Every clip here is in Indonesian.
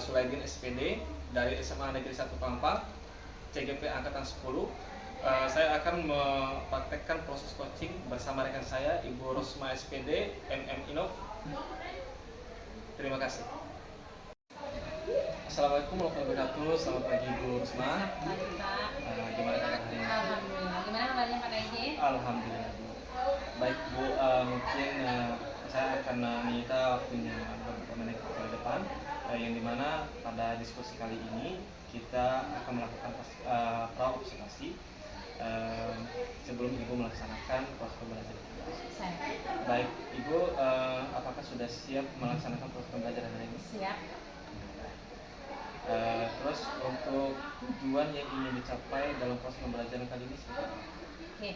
Sulaidin SPD dari SMA Negeri 1 Pampa, CGP Angkatan 10. Saya akan mempraktekkan proses coaching bersama rekan saya, Ibu Rosma SPD, MM Inov. Terima kasih. Assalamualaikum warahmatullahi wabarakatuh. Selamat pagi Ibu Rosma. Gimana kabar hari ini? Alhamdulillah. Gimana kabarnya Pak Kaiji? Alhamdulillah Bu. Baik Bu, mungkin saya akan menyita waktunya beberapa menit ke depan, yang dimana pada diskusi kali ini kita akan melakukan pra-observasi sebelum Ibu melaksanakan proses pembelajaran. Baik Ibu, apakah sudah siap melaksanakan proses pembelajaran hari ini? Siap. Terus untuk tujuan yang ingin dicapai dalam proses pembelajaran kali ini seperti apa? Oke.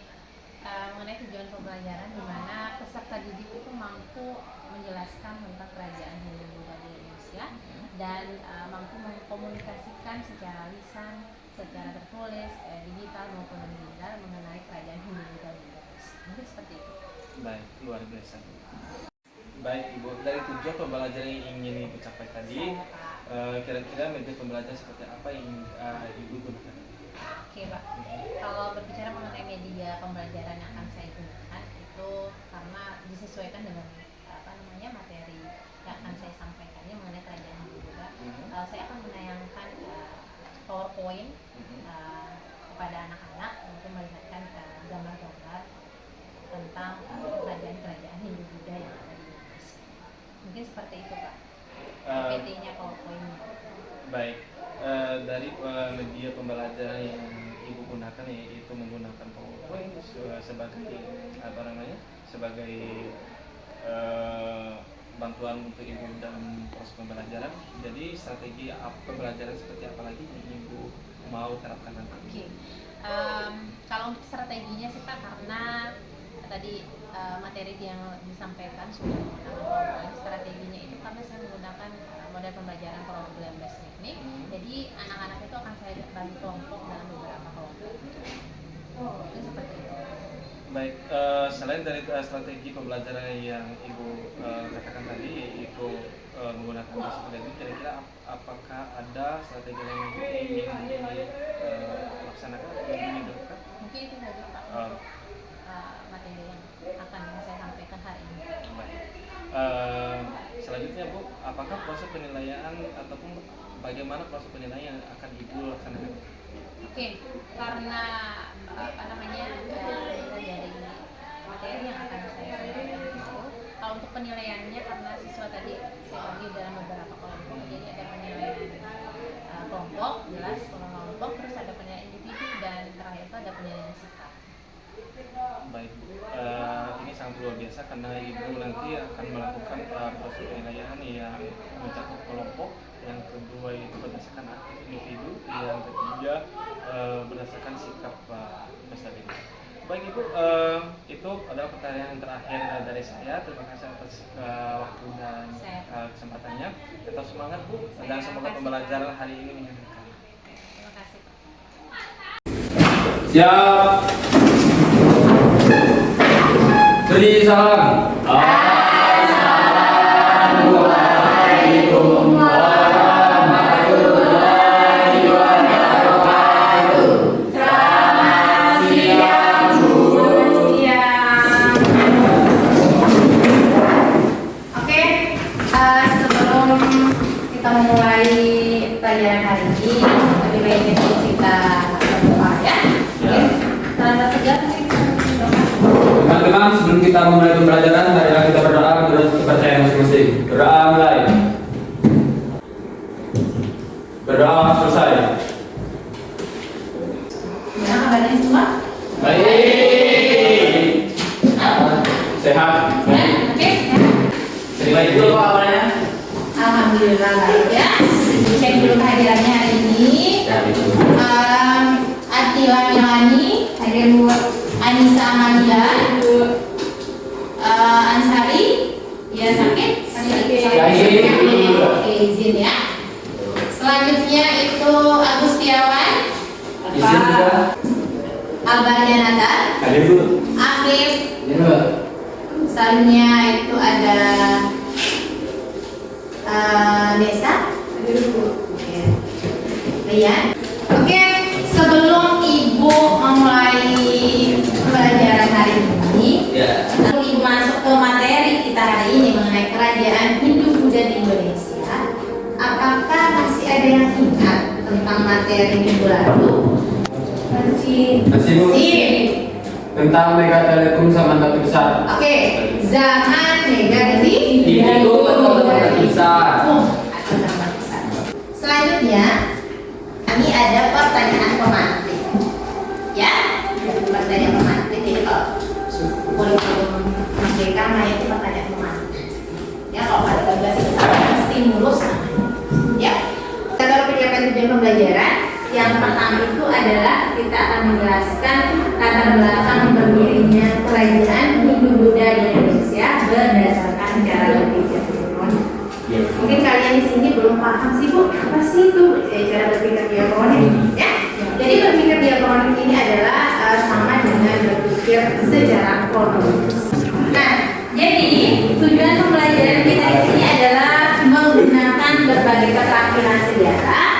Mengenai tujuan pembelajaran di mana peserta didik itu mampu menjelaskan tentang kerajaan Hindu-Buddha di Indonesia dan mampu mengkomunikasikan secara lisan, secara tertulis, digital maupun non-digital mengenai kerajaan Hindu-Buddha di Indonesia. Mungkin seperti itu. Baik, luar biasa. Baik Ibu, dari tujuan pembelajaran yang ingin Ibu capai tadi, kira-kira media pembelajaran seperti apa yang Ibu gunakan? Oke Pak, kalau berbicara mengenai media pembelajaran yang akan saya gunakan itu karena disesuaikan dengan materi yang akan saya sampaikan mengenai kerajaan Hindu-Buddha. Saya akan menayangkan PowerPoint kepada anak-anak untuk melihatkan gambar-gambar tentang kerajaan-kerajaan Hindu-Buddha yang ada di Indonesia. Mungkin seperti itu Pak. PPT-nya PowerPoint-nya. Baik, dari media pembelajaran yang Ibu gunakan yaitu menggunakan PowerPoint sebagai bantuan untuk Ibu dalam proses pembelajaran. Jadi strategi pembelajaran seperti apa lagi yang Ibu mau terapkan nanti? Oke. Kalau untuk strateginya sih Pak, karena tadi materi yang disampaikan sudah menggunakan PowerPoint. Strateginya itu karena saya menggunakan model pembelajaran problem based technique. Jadi anak-anak itu akan saya bagi kelompok dalam beberapa kelompok. Itu seperti itu. Baik, selain dari strategi pembelajaran yang Ibu katakan tadi, yaitu menggunakan bahasa ini, kira-kira apakah ada strategi lain yang ingin dilaksanakan atau ingin dilakukan? Mungkin itu saja Pak. Materi yang akan saya sampaikan hari ini. Baik. Selanjutnya Bu, apakah proses penilaian ataupun bagaimana proses penilaian yang akan Ibu laksanakan? Oke, karena dari materi yang akan saya sampaikan itu, kalau untuk penilaiannya karena siswa tadi saya bagi dalam beberapa kelompok, jadi ada penilaian kelompok, jelas kelompok, terus ada penilaian individu dan terakhir itu ada penilaian sikap. Baik Bu, ini sangat luar biasa karena Ibu nanti akan melakukan proses penilaian yang mencakup kelompok, yang kedua itu berdasarkan aktif individu, yang ketiga berdasarkan sikap peserta didik. Baik Ibu, itu adalah pertanyaan terakhir dari saya. Terima kasih atas waktu dan kesempatannya. Tetap semangat Bu, dan semoga pembelajaran hari ini menyenangkan. Terima kasih Pak. Siap. Beri salam. Assalamualaikum warahmatullahi wabarakatuh. Selamat siang Bu. Siang. Oke, sebelum kita memulai pelajaran hari ini, lebih baik kita berdoa ya. Selamat pagi. Teman-teman, sebelum kita memulai pembelajaran, marilah kita berdoa menurut kepercayaan masing-masing. Berdoa mulai. Berdoa selesai. Gimana kabarnya semua? Baik. Sehat. Oke, sehat. Terima itu Pak awalnya. Alhamdulillah baik ya. Cek dulu kehadirannya hari ini. Atila Milani, hadir Bu Anissa Amalia, Ibu Ansari, ya sakit? Oke, izin ya. Selanjutnya itu Agustiawan, Izin juga. Abahnya Natal, Hadir Bu. Akif, Iya. selanjutnya itu ada Nesa, kemudian. Oke, sebelum Ibu memulai pembelajaran hari ini, sebelum Ibu masuk ke materi kita hari ini mengenai kerajaan Hindu-Buddha di Indonesia, apakah masih ada yang ingat tentang materi minggu lalu? Masih Bu. Tentang Mega Telekom sama Batu Besar. Oke, zaman Mega di Itu atau Batu Besar. Atau zaman besar. Selanjutnya, ini ada pertanyaan pemantik. Ya, pertanyaan pemantik. Jadi kalau kurikulum merdeka itu pertanyaan pemantik. Ya, kalau pada 12 besar stimulus namanya. Ya, kita baru penyiapan tujuan pembelajaran. Yang pertama itu adalah kita akan menjelaskan latar belakang berdirinya kerajaan Hindu-Buddha di Indonesia berdasarkan cara berpikir diakronik. Mungkin kalian di sini belum paham sih Bu, apa sih itu cara berpikir diakronik? Ya, jadi berpikir diakronik ini adalah sama dengan berpikir secara kronologis. Nah, jadi tujuan pembelajaran kita di sini adalah menggunakan berbagai keterampilan sejarah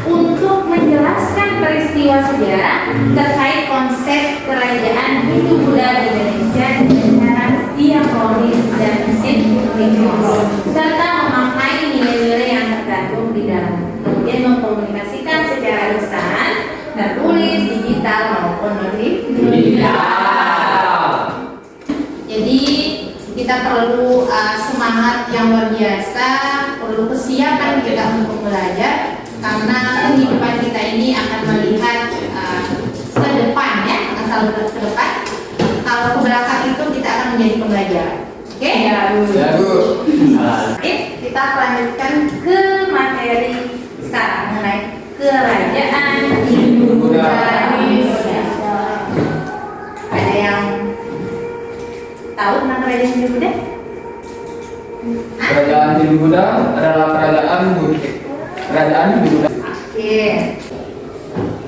untuk menjelaskan peristiwa sejarah terkait konsep kerajaan Hindu-Buddha di Indonesia dengan cara diakronis dan simbolis, serta memakai nilai-nilai yang tergantung di dalam, kemudian mengkomunikasikan secara lisan, tertulis, digital maupun digital. Jadi kita perlu semangat yang luar biasa, perlu kesiapan kita untuk belajar. Karena kehidupan kita ini akan melihat ke depan ya, akan selalu ke depan. Kalau ke belakang itu kita akan menjadi pembelajaran. Oke? Ya, Bu. Oke, kita lanjutkan ke materi sekarang mengenai kerajaan Hindu-Buddha Indonesia. Ada yang tahu tentang kerajaan Hindu-Buddha? Kerajaan Hindu-Buddha adalah kerajaan Hindu-Buddha. Oke.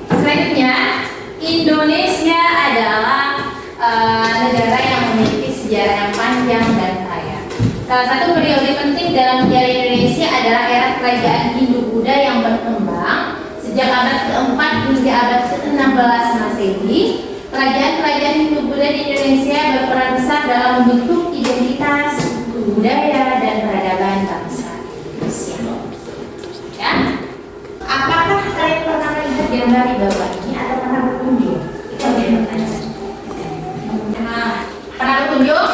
Selanjutnya, Indonesia adalah negara yang memiliki sejarah yang panjang dan kaya. Salah satu periode penting dalam sejarah Indonesia adalah era kerajaan Hindu-Buddha yang berkembang sejak abad ke-4 hingga abad ke-16 Masehi. Kerajaan-kerajaan Hindu-Buddha di Indonesia berperan besar dalam membentuk identitas, budaya, dan peradaban bangsa Indonesia. Ya. Apakah kalian pernah melihat gambar di bawah ini atau pernah berkunjung? Itu yang pertanyaan. Pernah berkunjung?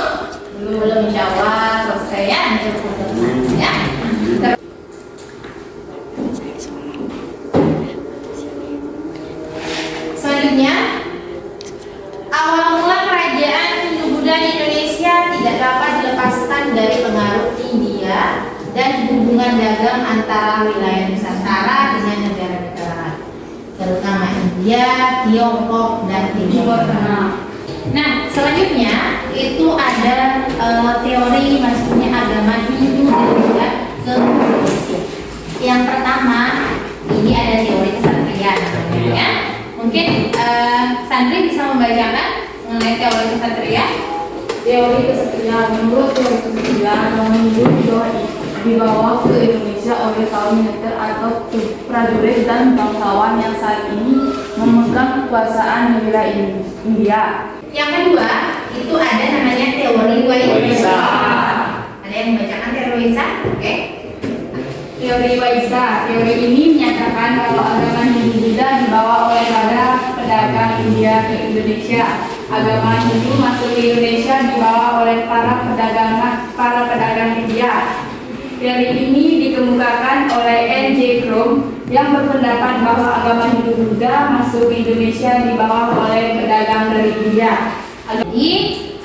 Belum, insya Allah selesai ya. Ya. Selanjutnya, awal mula kerajaan Hindu-Buddha di Indonesia tidak dapat dilepaskan dari pengaruh India dan hubungan dagang antara wilayah Nusantara dengan negara-negara lain, terutama India, Tiongkok, dan Timur Tengah. Nah, selanjutnya itu ada teori masuknya agama Hindu dan Buddha ke Indonesia. Yang pertama, ini ada teori kesatria namanya ya. Mungkin Sandri bisa membacakan mengenai teori kesatria. Teori kesatria menurut teori kesatria Roman Hindu dibawa ke Indonesia oleh kaum militer atau prajurit dan bangsawan yang saat ini memegang kekuasaan di wilayah India. Yang kedua, itu ada namanya teori Waisa. Ada yang membacakan teori Waisa? Oke. Teori Waisa. Teori ini menyatakan bahwa agama Hindu-Buddha dibawa oleh para pedagang India ke Indonesia. Agama Hindu masuk ke Indonesia dibawa oleh para pedagang India. Teori ini dikemukakan oleh N.J. Krom yang berpendapat bahwa agama Hindu-Buddha masuk ke Indonesia dibawa oleh pedagang dari India. Jadi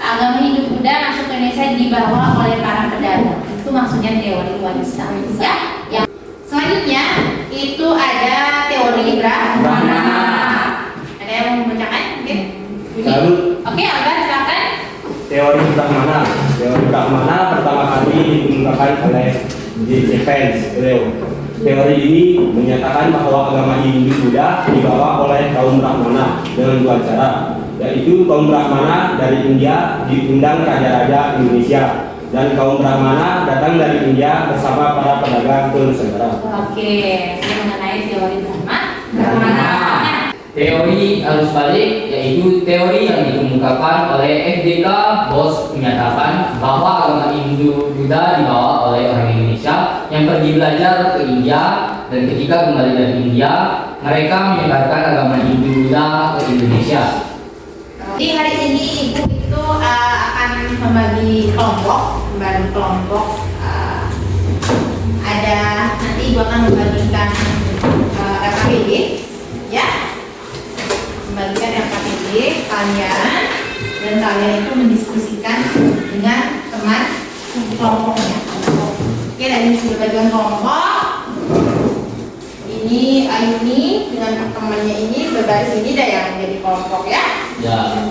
agama Hindu-Buddha masuk ke Indonesia dibawa oleh para pedagang. Itu maksudnya teori Waisa. Ya. Yang selanjutnya itu ada teori Brahmana. Ada yang mau membacakan? Oke. Oke, Albert silakan. Teori Brahmana. Teori Brahmana pertama kali dikemukakan oleh J.C. Pence. Teori ini menyatakan bahwa agama Hindu-Buddha dibawa oleh kaum Brahmana dengan dua cara, yaitu kaum Brahmana dari India diundang Raja-Raja Indonesia dan kaum Brahmana datang dari India bersama para pedagang ke Nusantara. Oke, ini mengenai teori Brahmana. kemana? Teori arus balik yaitu teori yang dikemukakan oleh FDK Bos menyatakan bahwa agama Hindu Buddha dibawa oleh orang Indonesia yang pergi belajar ke India, dan ketika kembali dari India mereka menyebarkan agama Hindu Buddha ke Indonesia. Di hari ini Ibu itu akan membagi kelompok. Ada nanti Ibu akan membagikan RKPD, ya. Membagikan RKPD kalian, dan kalian itu mendiskusikan dengan teman kelompoknya. Oke, dari sudah bagian kelompok. Ini Ayuni dengan temannya ini berbaris ini dah yang menjadi kelompok, ya. Ya.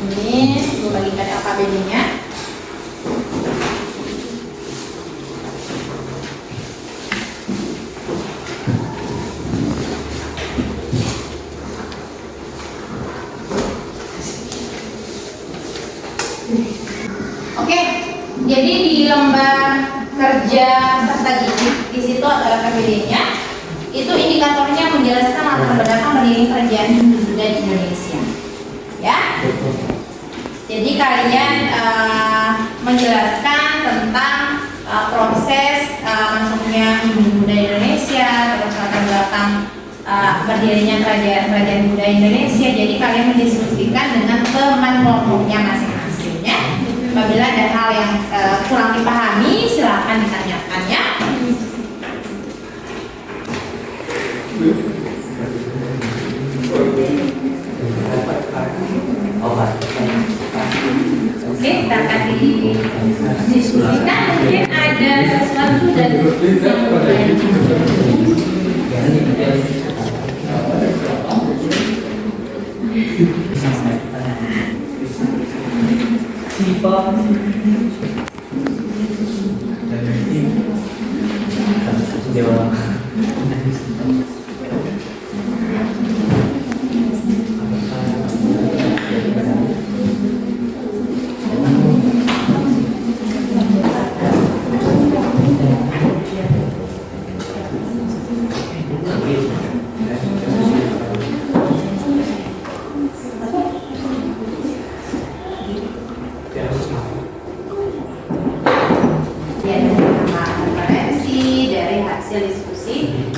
Ini membagikan RKPD-nya. Oke, jadi di lembar kerja serta di situ ada RKPD-nya. Itu indikatornya menjelaskan latar belakang berdiri kerajaan Hindu Buddha di Indonesia, ya. Jadi kalian menjelaskan tentang proses masuknya Hindu Buddha di Indonesia, terus latar belakang berdirinya kerajaan Buddha Indonesia. Jadi kalian mendiskusikan dengan teman kelompoknya masing-masing, ya. Apabila ada hal yang kurang dipahami, silakan ditanyakan, ya. Oke, kita akan didiskusikan. Mungkin ada sesuatu dari yang lain.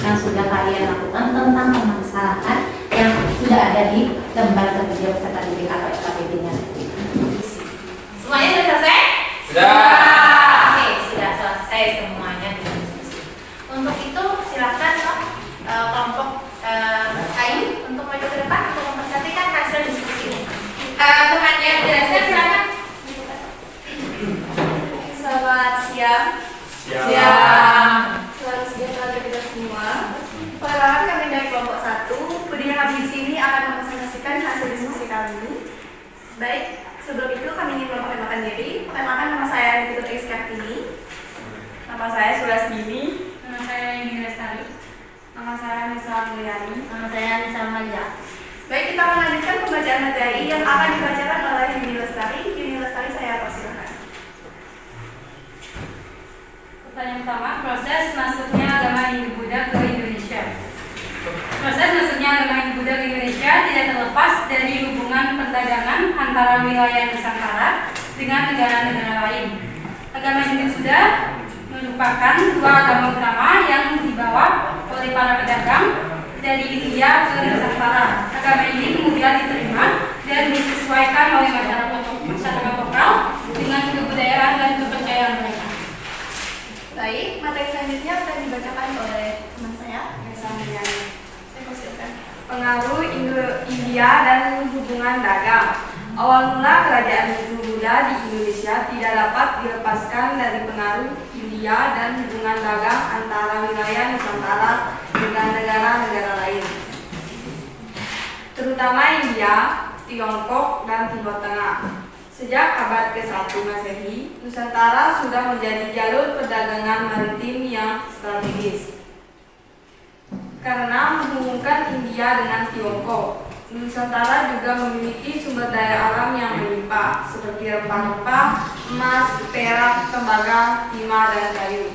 Yang sudah kalian lakukan tentang permasalahan yang sudah ada di lembar kerja beserta didik atau RKPD-nya. Semuanya sudah selesai? Sudah. Oke, sudah selesai semuanya diskusi. Untuk itu silakan kelompok Ayu untuk maju ke depan untuk mempresentasikan hasil diskusi. Temannya jelaskan, silakan. Selamat siang. Siang. Selamat sejahtera kita semua. Perkenalkan kami dari kelompok 1. Budi yang kami di sini akan mempresentasikan hasil diskusi kami. Baik, sebelum itu kami ingin memperkenalkan diri. Perkenalkan, nama saya Putri X Kartini. Nama saya Sulasmini. Nama saya Yuni Lestari. Nama saya Nisa Mulyani. Nama saya Nisa Malia. Baik, kita melanjutkan pembacaan materi yang akan dibacakan oleh Yuni Lestari. Yuni Lestari, saya persilakan. Pertanyaan pertama, proses masuknya agama Hindu Buddha ke Indonesia. Proses masuknya agama Hindu Buddha ke Indonesia tidak terlepas dari hubungan perdagangan antara wilayah Nusantara dengan negara-negara lain. Agama Hindu Buddha merupakan dua agama utama yang dibawa oleh para pedagang dari India ke Nusantara. Agama ini kemudian diterima dan disesuaikan oleh masyarakat lokal dengan kebudayaan dan kepercayaan mereka. Baik, materi selanjutnya akan dibacakan oleh teman saya, Nisa Mulyani. Saya persilakan. Pengaruh India dan hubungan dagang. Awal mula kerajaan Hindu Buddha di Indonesia tidak dapat dilepaskan dari pengaruh India dan hubungan dagang antara wilayah Nusantara dengan negara-negara lain, terutama India, Tiongkok, dan Timur Tengah. Sejak abad ke-1 Masehi, Nusantara sudah menjadi jalur perdagangan maritim yang strategis. Karena menghubungkan India dengan Tiongkok, Nusantara juga memiliki sumber daya alam yang melimpah, seperti rempah-rempah, emas, perak, tembaga, timah, dan kayu.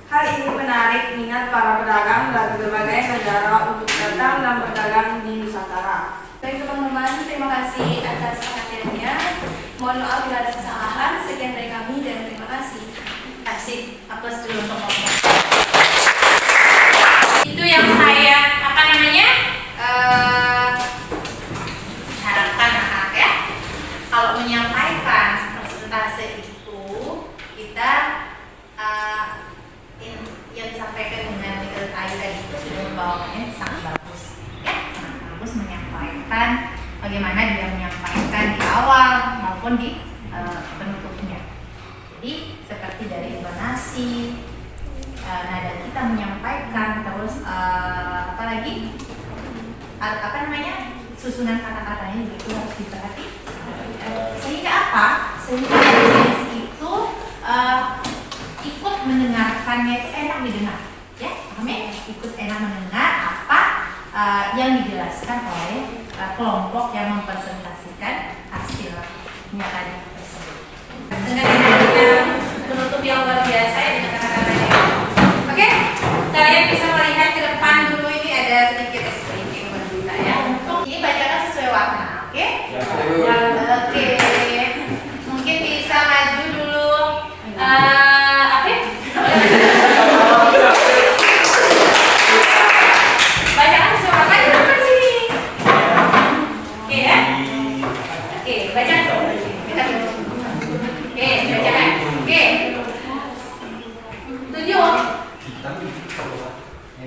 Hal ini menarik minat para pedagang dari berbagai negara untuk datang dan berdagang di Nusantara. Baik teman-teman, terima kasih atas perhatiannya. Mohon maaf bila ada kesalahan. Sekian dari kami dan terima kasih. Kasih aplaus dulu untuk ngomong. Itu yang saya syaratkan anak ya. Kalau menyampaikan presentase itu kita yang disampaikan dengan metode tadi itu sudah membawakannya sangat bagus ya, sangat bagus menyampaikan bagaimana dia menyampaikan di awal maupun di penutupnya. Jadi seperti dari intonasi, nada kita menyampaikan, terus susunan kata-katanya juga itu harus diperhatikan. Sehingga apa? Sehingga audiens itu ikut mendengarkannya itu enak didengar, ya, paham ya? Ikut enak mendengar apa yang dijelaskan oleh kelompok yang mempresentasikan hasilnya tadi tersebut. Dengan penutup yang luar biasa ya dengan kata-katanya. Oke, kalian bisa melihat ke depan dulu, ini ada sedikit explaining berita ya. Untuk ini bacakan sesuai warna, oke? Oke. Mungkin bisa maju dulu. Bacakan sesuai warna di depan sini. Oke ya? Oke, bacakan. Oke, bacakan. Oke. 7.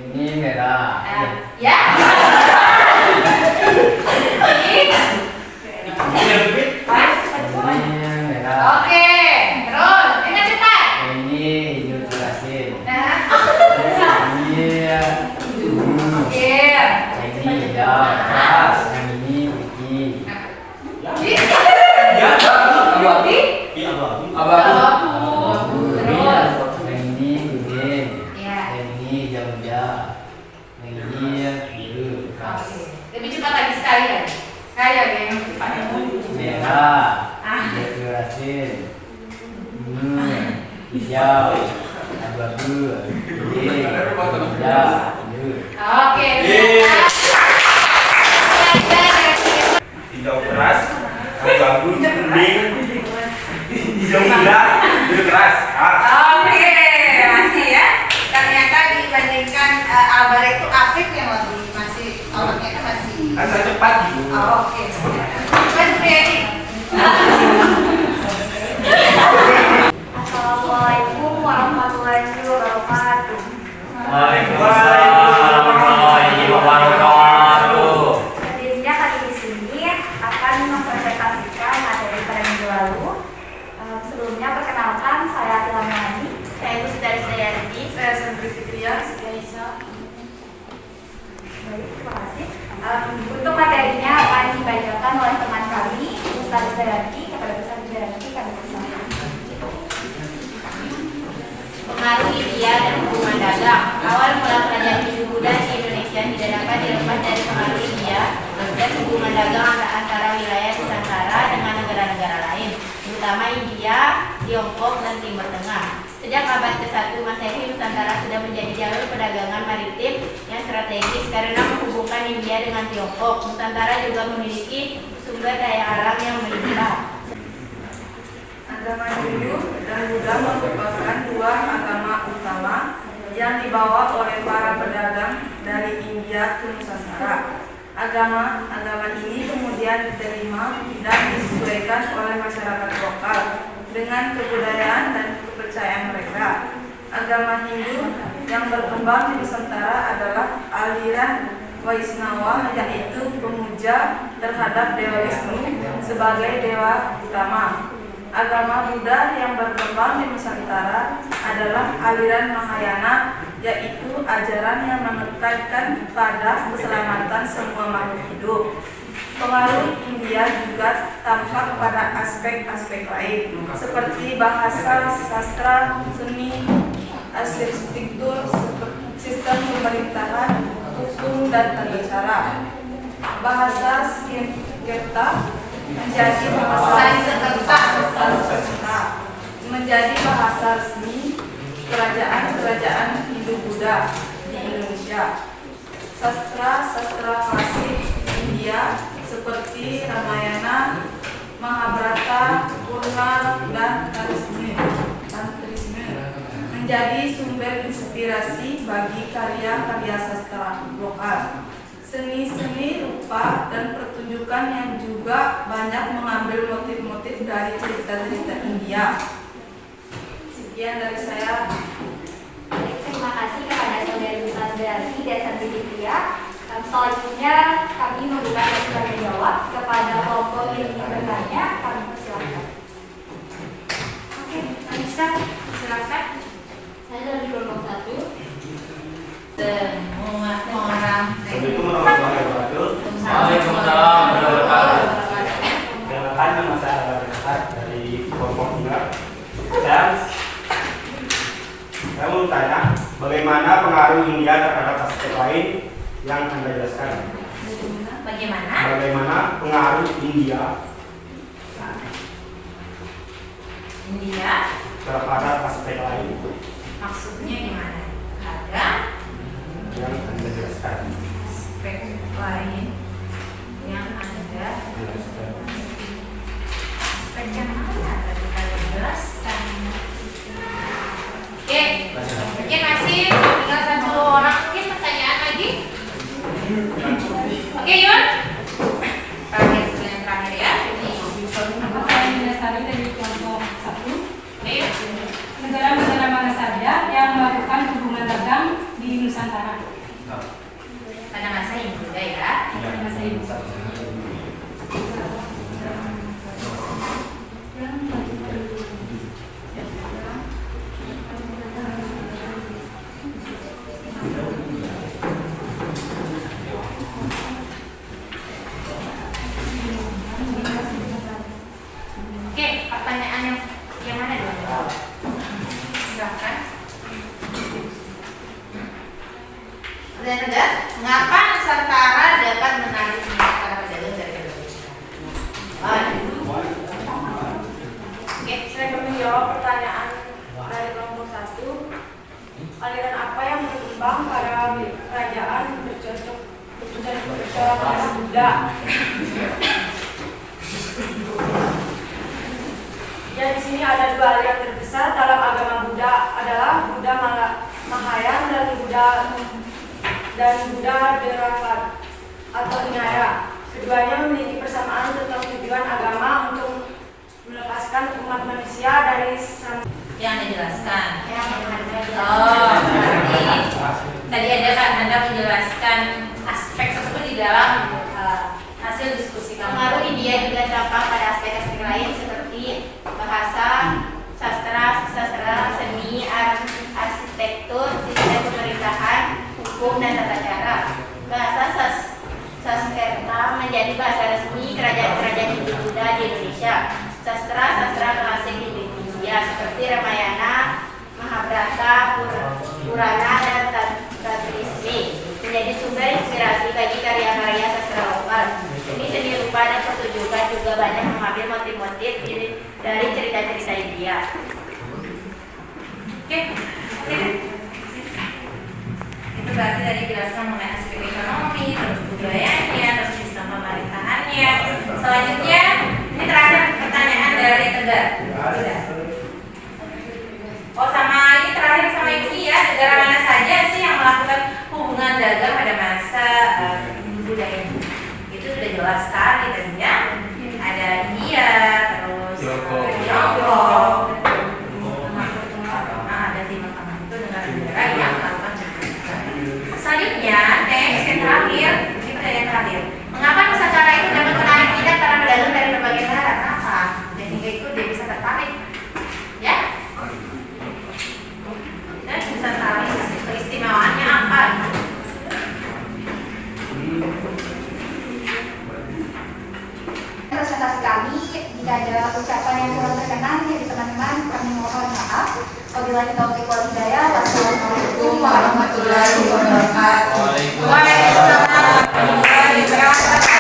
Ini merah. Ya. Ini merah. Oke, terus dengan cepat. Ini hijau jelasin. Nah. Ini Oke. ini hijau keras. Yang ini putih. Abu-abu. Terus. Yang ini kuning. Ya. Yang ini hijau-hijau. Yang ini biru keras. Lebih cepat lagi sekali lagi. Sekali lagi yang cepat. Merah. Hijau jelasin. Hijau. Abu-abu. Kuning. Hijau. Biru. Oke. Hijau keras, abu-abu, kuning, hijau muda, biru keras. Oke, masih ya. Ternyata dibandingkan Albar itu Afif yang lebih masih otaknya kan masih. Asa cepat ibu. Oke. Mas Priani. Assalamualaikum warahmatullahi wabarakatuh. Waalaikumsalam warahmatullahi wabarakatuh. Hadirnya kali di sini akan mempresentasikan materi pada minggu lalu. Sebelumnya perkenalkan, saya Ilham Yani. Saya Ibu Sudari. Saya Sandri Fitria. Saya Isa. Baik, terima kasih. Untuk materinya akan dibacakan oleh teman kami, Ustaz Dayanti. Kepada Ustaz Dayanti kami persilakan. Pengaruh India dan hubungan dagang. Awal mula kerajaan Hindu Buddha di Indonesia tidak dapat dilepas dari pengaruh India dan hubungan dagang antara wilayah Nusantara dengan negara-negara lain, terutama India, Tiongkok, dan Timur Tengah. Sejak abad ke-1 Masehi, Nusantara sudah menjadi jalur perdagangan maritim yang strategis karena menghubungkan India dengan Tiongkok. Nusantara juga memiliki sumber daya alam yang melimpah. Agama Hindu dan Buddha merupakan dua agama utama yang dibawa oleh para pedagang dari India ke Nusantara. Agama ini kemudian diterima dan disesuaikan oleh masyarakat lokal dengan kebudayaan dan kepercayaan mereka. Agama Hindu yang berkembang di Nusantara adalah aliran Vaishnava, yaitu pemuja terhadap Dewa Wisnu sebagai dewa utama. Agama Buddha yang berkembang di Nusantara adalah aliran Mahayana, yaitu ajaran yang menekankan pada keselamatan semua makhluk hidup. Pengaruh India juga tampak pada aspek-aspek lain, seperti bahasa, sastra, seni, arsitektur, sistem pemerintahan, hukum, dan tata cara. Bahasa Sanskerta menjadi bahasa resmi kerajaan-kerajaan Hindu-Buddha di Indonesia. Sastra-sastra klasik India seperti Ramayana, Mahabharata, Purana, dan Tantrisme menjadi sumber inspirasi bagi karya-karya sastra lokal. Seni-seni rupa dan pertunjukan yang juga banyak mengambil motif-motif dari cerita-cerita India. Sekian dari saya. Terima kasih kepada saudari Sandrati dan Santri Divya. Selanjutnya kami membuka sesi tanya jawab kepada kelompok yang ingin bertanya. Kami persilakan. Oke, Anissa, silakan. Saya dari kelompok 1. Semua orang. Assalamualaikum warahmatullahi wabarakatuh. Waalaikumsalam warahmatullahi wabarakatuh. Perkenalkan nama saya Abdul dari kelompok 3. Saya mau tanya, bagaimana pengaruh India terhadap aspek lain yang Anda jelaskan? Bagaimana? Bagaimana pengaruh India terhadap aspek lain Maksudnya gimana? Ada yang Anda jelaskan? aspek lain yang ada. Aspek yang mana tadi kalian jelaskan? Oke, mungkin masih tinggal satu orang mungkin pertanyaan lagi. Oke, Yun. Yang terakhir ya. Apakah yang mendasari dari kelompok 1? Ayo. Negara-negara mana saja yang melakukan hubungan dagang di Nusantara? Pada masa ini juga ya. Masa ini. Oke, pertanyaan yang mana dulu? Silakan. Pertanyaan, mengapa Nusantara dapat menarik minat para pedagang dari Indonesia? Oke, Saya menjawab pertanyaan dari kelompok 1. Aliran apa yang berkembang pada kerajaan bercocok dengan Buddha? Ya, di sini ada 2 aliran terbesar dalam agama Buddha adalah Buddha Mahayana dan Buddha Theravada atau Hinayana. Keduanya memiliki persamaan tentang tujuan agama untuk melepaskan umat manusia dari yang dijelaskan. Oh, berarti tadi ada kan Anda menjelaskan aspek tersebut di dalam hasil diskusi kamu. Pengaruh India juga tampak pada aspek-aspek lain seperti bahasa, sastra, seni, arsitektur, sistem pemerintahan, hukum, dan tata cara. Bahasa Sanskerta menjadi bahasa resmi kerajaan-kerajaan Hindu-Buddha di Indonesia. Sastra klasik India seperti Ramayana, Mahabharata, Purana, dan Tantrisme menjadi sumber inspirasi bagi karya-karya sastra lokal. Seni rupa dan pertunjukan juga banyak mengambil motif-motif dari cerita-cerita India. Oke. Itu berarti tadi jelaskan mengenai aspek ekonomi, terus budayanya, terus sistem pemerintahannya. Selanjutnya, ini terakhir pertanyaan dari Tegar. Oh, sama ini terakhir sama ini ya, negara mana saja sih yang melakukan hubungan dagang pada masa budaya? Itu sudah jelas sekali tadi ya. Ada India, terus Tiongkok, ada Timur Tengah, itu negara-negara yang melakukan hubungan. Selanjutnya, next yang terakhir, ini pertanyaan terakhir. Mengapa Nusantara itu dapat menarik minat para pedagang dari berbagai negara? Kenapa? Dan hingga itu dia bisa tertarik, ya? Dan Nusantara keistimewaannya apa? Presentasi kami, jika ada ucapan yang kurang berkenan dari teman-teman, kami mohon maaf. Wabillahi taufiq wal hidayah. Wassalamualaikum warahmatullahi wabarakatuh. Waalaikumsalam warahmatullahi wabarakatuh.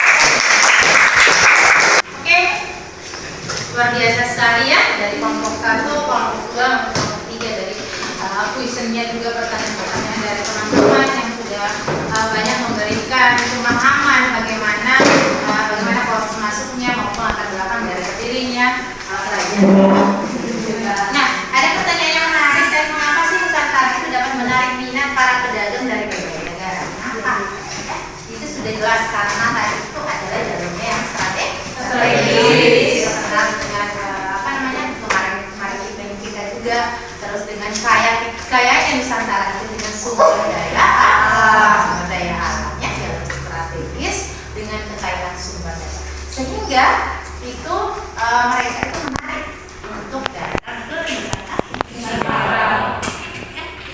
Oke, luar biasa sekali ya dari kelompok 1, kelompok 2, kelompok 3 dari juga pertanyaan-pertanyaan dari teman-teman yang sudah banyak memberikan pemahaman bagaimana proses masuknya maupun latar belakang dari berdirinya kerajaan. Nah, ada pertanyaan yang menarik, dan mengapa sih Nusantara itu dapat menarik minat para pedagang dari berbagai negara? Kenapa? Ya, itu sudah jelas karena tadi itu adalah jalurnya yang strategis, terkenal dengan kemarin kita juga, terus dengan kayanya Nusantara itu dengan sumber daya alamnya yang strategis dengan kekayaan sumber daya, sehingga itu mereka itu menarik untuk datang ke Nusantara.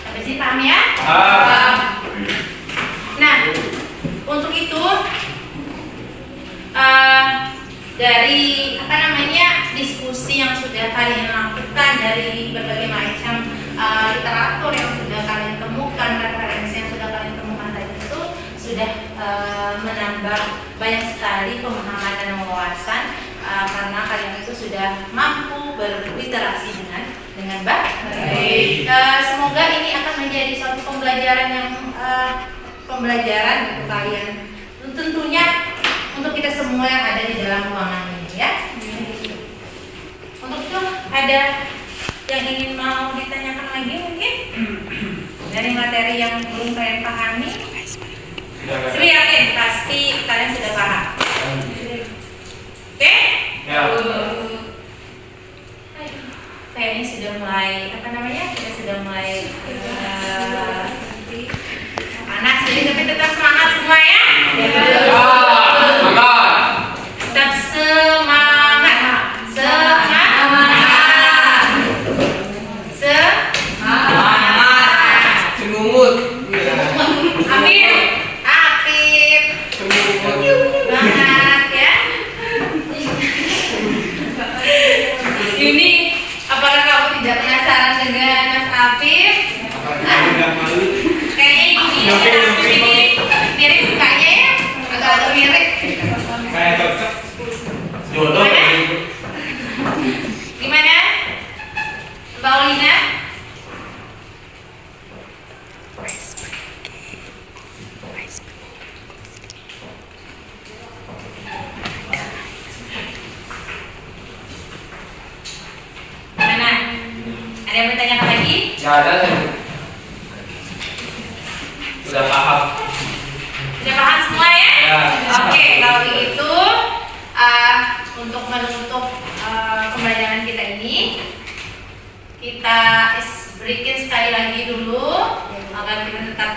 Sampai sini paham ya? Nah, untuk itu dari diskusi yang sudah kalian lakukan, dari berbagai macam literatur yang sudah kalian temukan, referensi yang sudah kalian temukan tadi itu sudah menambah banyak sekali pemahaman dan wawasan, karena kalian itu sudah mampu berliterasi dengan baik. Semoga ini akan menjadi suatu pembelajaran yang untuk kalian, tentunya untuk kita semua yang ada di dalam ruangan ini ya. Untuk itu ada yang ingin mau ditanyakan lagi mungkin dari materi yang belum kalian pahami? Saya yakin pasti kalian sudah paham. Oke? Ya. Kayaknya sudah mulai kita sudah mulai panas, jadi tapi tetap semangat semua ya. Tetap semangat. Banget ya. Ini apakah kamu tidak penasaran dengan Mas Afif? Kayaknya ini mirip mukanya ya, agak mirip. Saya cocok. Jodoh. Gimana? Mbak Olina? Gimana? Ada yang bertanyakan lagi? Nggak ada. Sudah paham. Sudah paham semua ya? Ya. Oke, kalau begitu untuk menutup pembelajaran kita ini, kita berikan sekali lagi dulu agar kita tetap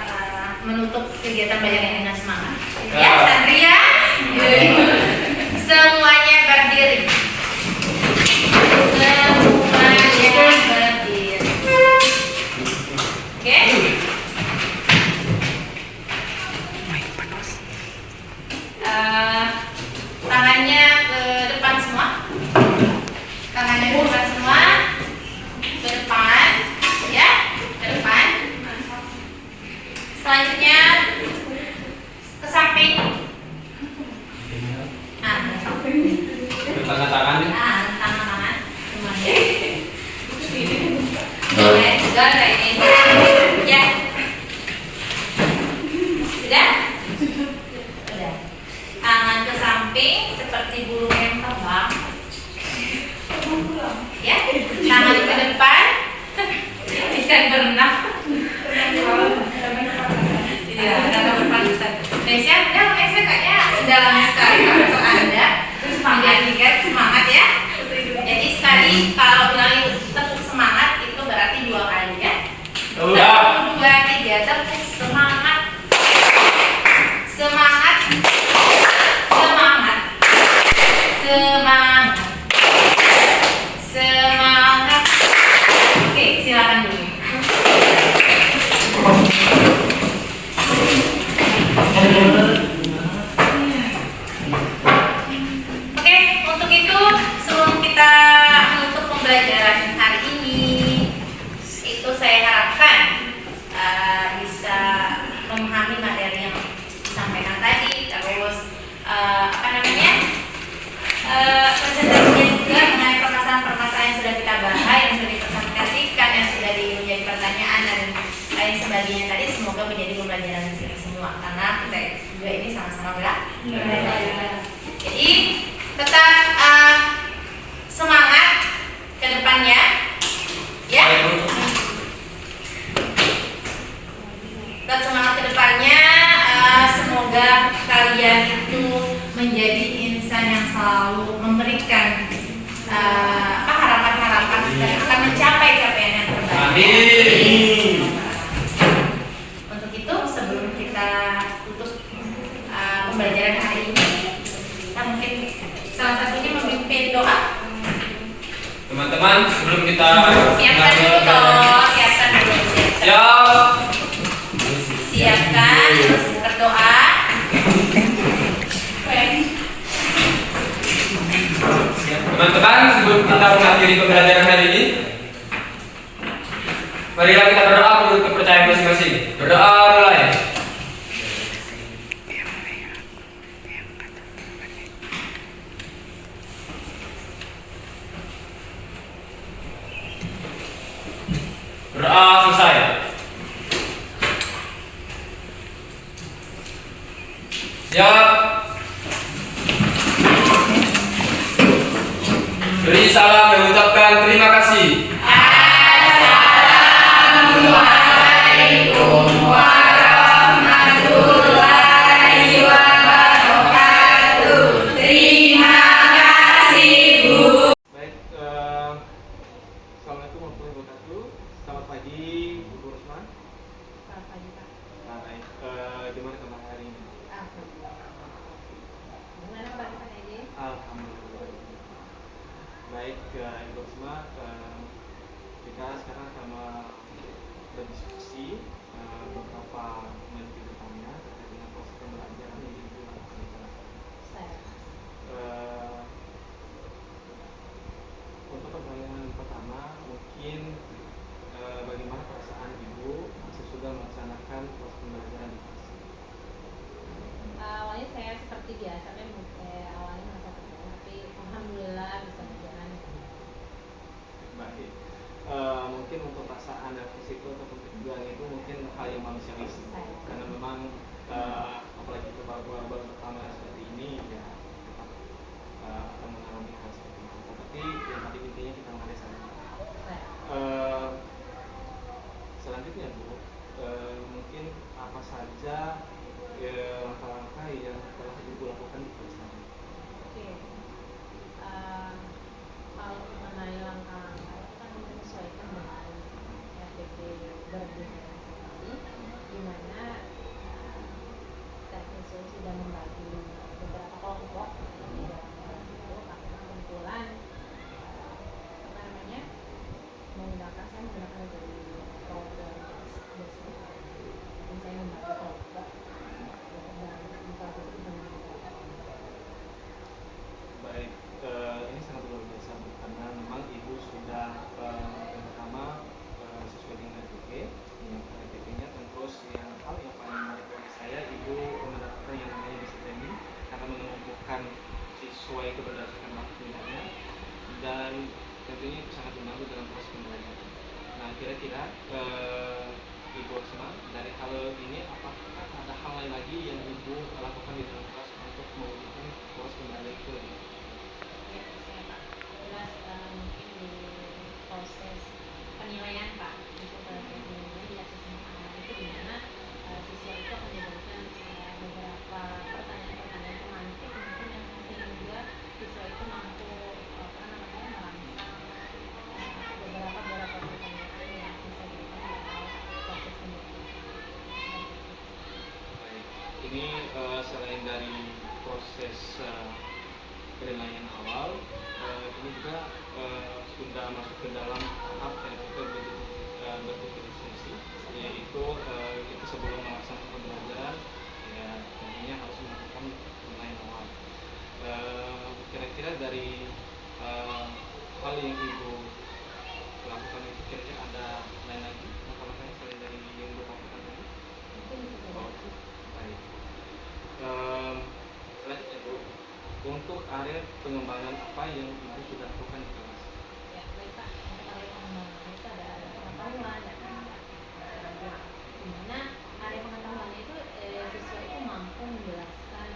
menutup kegiatan belajar dengan semangat. Ya, Sandria, semuanya berdiri. Semuanya berdiri. Oke? Tangannya ke depan semua. Tangannya ke depan semua. Ke depan, ya, ke depan. Selanjutnya ke samping. Nah, Tangan-tangan. tangan-tangan semuanya. Boleh juga kayak ini. Ya. Sudah? Sudah. Tangan ke samping seperti burung yang terbang. Ya, tangan ke depan. Ikan berenang. Iya, tangan depan Ustaz. Nesya kayaknya dalam sekali untuk Anda menjadikan semangat ya. Jadi sekali kalau bilang tepuk semangat itu berarti 2 kali ya. 1, 2, 3 tepuk semangat. Semangat. Semangat. Semangat. Semangat. Oke, silakan dulu. Oke, untuk itu sebelum kita menutup pembelajaran hari ini, itu saya harapkan bisa memahami materi yang disampaikan tadi, terus presentasinya juga mengenai permasalahan-permasalahan yang sudah kita bahas, yang sudah dipresentasikan, yang sudah menjadi pertanyaan dan Jadi tetap semangat ke depannya, ya. Tetap semangat ke depannya. Semoga kalian itu menjadi insan yang selalu memberikan harapan-harapan dan akan mencapai capaian yang terbaik. Amin. Untuk itu sebelum kita tutup pembelajaran hari ini, kita mungkin salah satunya memimpin doa. Teman-teman, sebelum kita Siapkan dulu toh, siapkan dulu. Siap. Siapkan, terus berdoa. Teman-teman, sebelum kita mengakhiri pembelajaran hari ini, marilah kita berdoa menurut kepercayaan masing-masing. Berdoa mulai. Berdoa selesai. Siap. Beri salam dan ucapkan terima kasih. Assalamualaikum warahmatullahi wabarakatuh. Terima kasih, Bu. Baik, Assalamualaikum warahmatullahi wabarakatuh. Selamat pagi, Bu Rusman. Selamat pagi, Pak. Baik, gimana kabar hari ini? Alhamdulillah. Gimana kabar Pak Edi? Alhamdulillah. Baik, Ibu Risma, kita sekarang akan berdiskusi beberapa menit ke depannya terkait dengan proses pembelajaran yang Ibu lakukan di kelas. Saya. Untuk pertanyaan pertama, mungkin bagaimana perasaan Ibu sesudah melaksanakan proses pembelajaran di kelas? Awalnya saya seperti biasa kan, awalnya merasa tertekan, tapi alhamdulillah bisa berjalan. Baik, mungkin untuk perasaan dan risiko ataupun ketegangan itu mungkin hal yang manusiawi sih. Karena memang apalagi itu baru pertama seperti ini ya tetap akan mengalami hal seperti itu. Tapi yang tadi intinya kita mengenai sana. Selanjutnya Bu, mungkin apa saja langkah-langkah yang telah Ibu lakukan di kelas tadi? Oke. Kalau mengenai langkah-langkah itu kan menyesuaikan dengan RPP berdiskusi tadi, di mana teknik sudah membagi beberapa kelompok di dalam kelas itu, karena kebetulan menggunakan dari program bersama. Dan saya membagi kelompok dan mempelajari dengan Baik, ini sangat luar biasa Bu, karena memang Ibu sudah yang pertama sesuai dengan RPP, menyiapkan RPP-nya, terus yang hal yang paling menarik bagi saya, Ibu mendapatkan yang namanya disiplin karena menumbuhkan siswa itu berdasarkan waktunya, dan tentunya itu sangat membantu dalam proses pembelajaran. Nah, kira-kira Ibu Risma, dari hal ini apakah ada hal lain lagi yang Ibu lakukan di dalam kelas untuk mewujudkan proses pembelajaran itu lebih? Ya, saya Pak. Jelas mungkin di proses penilaian Pak, itu proses penilaian di asesmen awal itu di mana siswa itu akan diberikan beberapa pertanyaan-pertanyaan pemantik mungkin yang sehingga siswa itu mampu merangsang beberapa pertanyaan yang bisa diberikan di awal proses penilaian. Baik, ini selain dari proses penilaian awal, ini juga sudah masuk ke dalam tahap yang kita berdiskusi, yaitu kita sebelum melaksanakan pembelajaran ya tentunya harus melakukan penilaian awal. Kira-kira dari hal yang Ibu lakukan itu kira-kira ada lain lagi langkah-langkahnya selain dari yang Ibu lakukan tadi? Oh, baik. Selanjutnya Bu, untuk area pengembangan apa yang Ibu sudah lakukan di kelas? Ya, baik Pak. Untuk area pengembangan itu ada pengetahuan dan keterampilan. Di mana area pengetahuan itu siswa itu mampu menjelaskan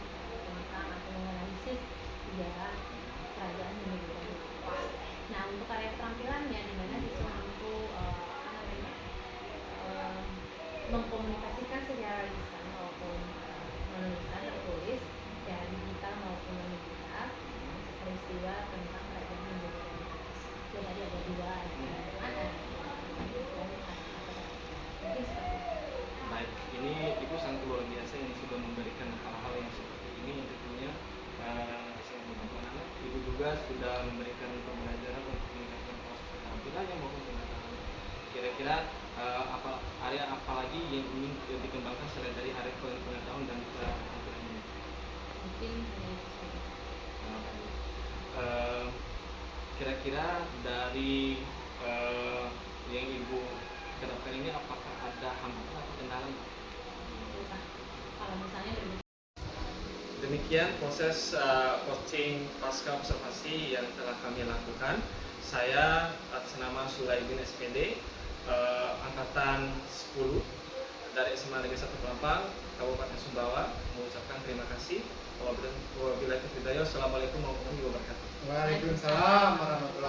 dikomunikasikan secara lisan maupun menulisan tertulis, ya digital maupun non digital, peristiwa tentang kerajaan Hindu. Jadi tadi ada dua, ada mungkin seperti itu. Baik, ini Ibu sangat luar biasa yang sudah memberikan hal-hal yang seperti ini yang tentunya bisa membantu anak. Ibu juga sudah memberikan pembelajaran untuk meningkatkan proses keterampilannya maupun pengetahuan. Kira-kira area apa lagi yang ingin dikembangkan selain dari area pengetahuan dan keterampilan ini? Mungkin hanya itu saja. Kira-kira dari yang Ibu terapkan ini apakah ada hambatan atau kendala? Kalau misalnya Demikian proses coaching pasca observasi yang telah kami lakukan. Saya atas nama Sulaidin SPD, angkatan 10 dari SMA Negeri 1 Pelampang, Kabupaten Sumbawa, mengucapkan terima kasih. Wabillahi taufiq wal hidayah. Assalamualaikum warahmatullahi wabarakatuh. Waalaikumsalam warahmatullahi wabarakatuh.